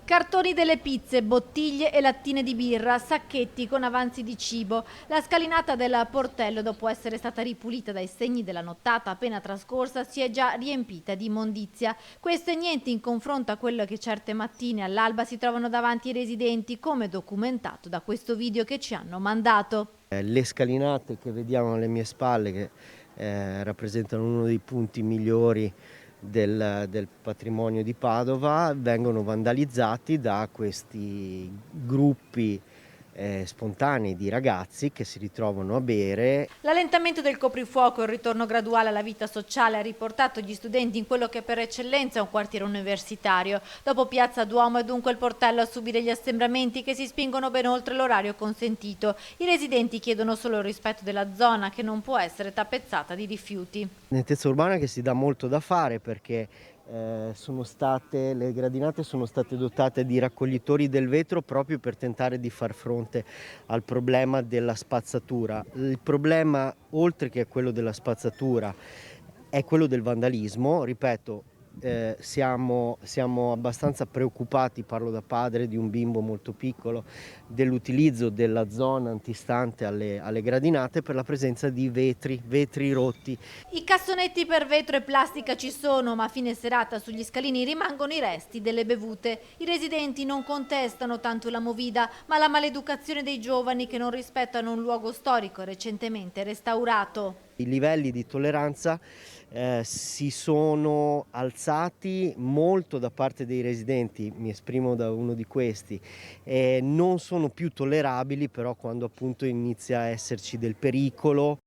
Cartoni delle pizze, bottiglie e lattine di birra, sacchetti con avanzi di cibo. La scalinata del portello, dopo essere stata ripulita dai segni della nottata appena trascorsa, si è già riempita di immondizia. Questo è niente in confronto a quello che certe mattine all'alba si trovano davanti i residenti, come documentato da questo video che ci hanno mandato. Le scalinate che vediamo alle mie spalle, che rappresentano uno dei punti migliori del patrimonio di Padova, vengono vandalizzati da questi gruppi spontanei di ragazzi che si ritrovano a bere. L'allentamento del coprifuoco e il ritorno graduale alla vita sociale ha riportato gli studenti in quello che per eccellenza è un quartiere universitario. Dopo Piazza Duomo è dunque il portello a subire gli assembramenti che si spingono ben oltre l'orario consentito. I residenti chiedono solo il rispetto della zona, che non può essere tappezzata di rifiuti. Nettezza urbana che si dà molto da fare perché le gradinate sono state dotate di raccoglitori del vetro proprio per tentare di far fronte al problema della spazzatura. Il problema, oltre che quello della spazzatura, è quello del vandalismo. Ripeto, siamo abbastanza preoccupati, parlo da padre di un bimbo molto piccolo, dell'utilizzo della zona antistante alle gradinate per la presenza di vetri rotti. I cassonetti per vetro e plastica ci sono, ma a fine serata sugli scalini rimangono i resti delle bevute. I residenti non contestano tanto la movida, ma la maleducazione dei giovani che non rispettano un luogo storico recentemente restaurato. I livelli di tolleranza si sono alzati molto da parte dei residenti, mi esprimo da uno di questi, non sono più tollerabili però quando appunto inizia a esserci del pericolo